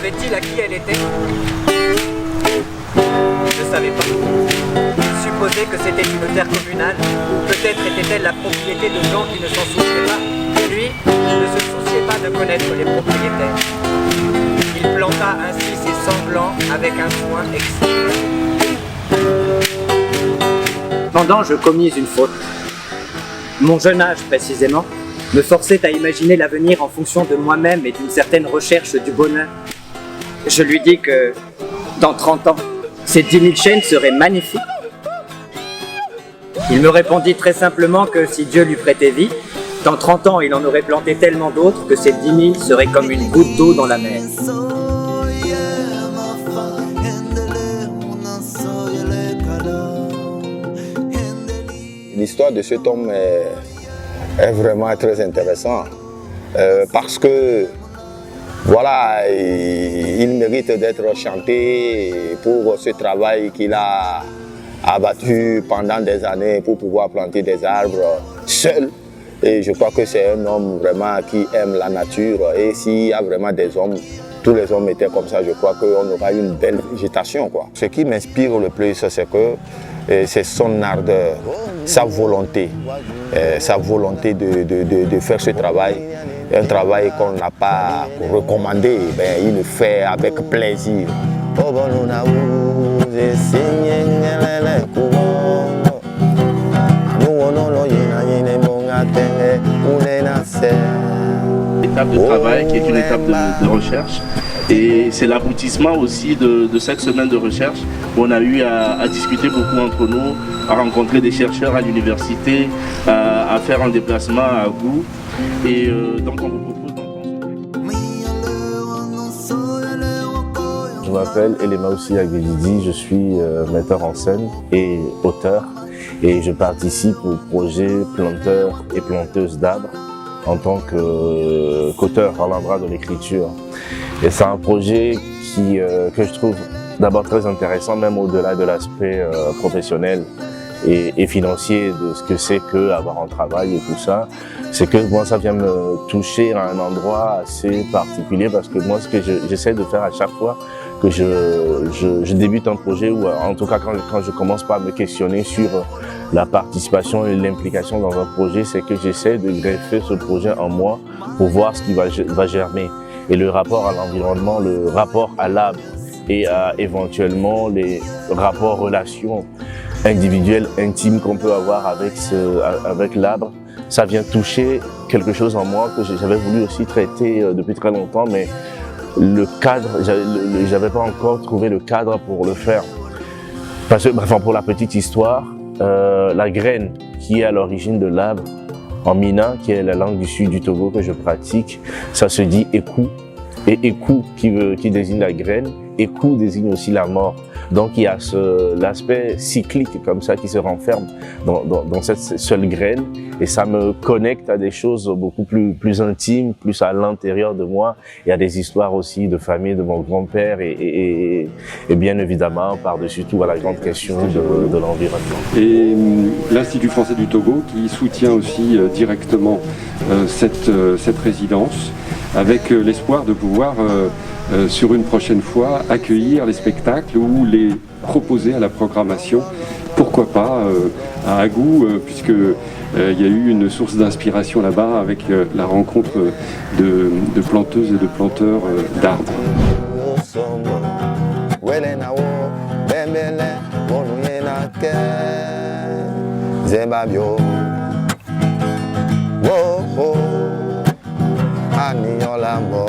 Savait-il à qui elle était? Je ne savais pas. Il supposait que c'était une terre communale, ou peut-être était-elle la propriété de gens qui ne s'en souciaient pas. Lui ne se souciait pas de connaître les propriétaires. Il planta ainsi ses semblants avec un soin extrême. Cependant, je commis une faute. Mon jeune âge, précisément, me forçait à imaginer l'avenir en fonction de moi-même et d'une certaine recherche du bonheur. Je lui dis que, dans 30 ans, ces 10 000 chênes seraient magnifiques. Il me répondit très simplement que si Dieu lui prêtait vie, dans 30 ans, il en aurait planté tellement d'autres que ces 10 000 seraient comme une goutte d'eau dans la mer. L'histoire de cet homme est vraiment très intéressante parce que voilà, il mérite d'être chanté pour ce travail qu'il a abattu pendant des années pour pouvoir planter des arbres seul. Et je crois que c'est un homme vraiment qui aime la nature. Et s'il y a vraiment des hommes, tous les hommes étaient comme ça, je crois qu'on aura une belle végétation, quoi. Ce qui m'inspire le plus, c'est que c'est son ardeur, sa volonté de faire ce travail. Un travail qu'on n'a pas recommandé, il le fait avec plaisir. Étape de travail qui est une étape de recherche. Et c'est l'aboutissement aussi de cette semaine de recherche où on a eu à discuter beaucoup entre nous, à rencontrer des chercheurs à l'université, à faire un déplacement à Agou. Et donc on vous propose d'entendre. Je m'appelle Elemaoussi Aguelidi, je suis metteur en scène et auteur. Et je participe au projet Planteurs et Planteuses d'arbres en tant qu'auteur à l'endroit de l'écriture. Et c'est un projet que je trouve d'abord très intéressant, même au-delà de l'aspect professionnel et financier de ce que c'est qu'avoir un travail et tout ça. C'est que moi, ça vient me toucher à un endroit assez particulier parce que moi, ce que j'essaie de faire à chaque fois que je débute un projet ou en tout cas quand je commence par me questionner sur la participation et l'implication dans un projet, c'est que j'essaie de greffer ce projet en moi pour voir ce qui va germer. Et le rapport à l'environnement, le rapport à l'arbre et à éventuellement les rapports, relations individuelles, intimes qu'on peut avoir avec l'arbre, ça vient toucher quelque chose en moi que j'avais voulu aussi traiter depuis très longtemps, mais le cadre, j'avais pas encore trouvé le cadre pour le faire. Parce que, enfin, pour la petite histoire, la graine qui est à l'origine de l'arbre, en mina, qui est la langue du sud du Togo que je pratique, ça se dit écou. Et écou qui désigne la graine, écou désigne aussi la mort. Donc il y a l'aspect cyclique comme ça qui se renferme dans cette seule graine et ça me connecte à des choses beaucoup plus intimes, plus à l'intérieur de moi. Il y a des histoires aussi de famille de mon grand-père et bien évidemment par-dessus tout à la grande question de l'environnement. Et l'Institut français du Togo qui soutient aussi directement cette résidence avec l'espoir de pouvoir sur une prochaine fois accueillir les spectacles ou les proposer à la programmation, pourquoi pas à Agou, puisque il y a eu une source d'inspiration là-bas avec la rencontre de planteuses et de planteurs d'arbres. Aniola mo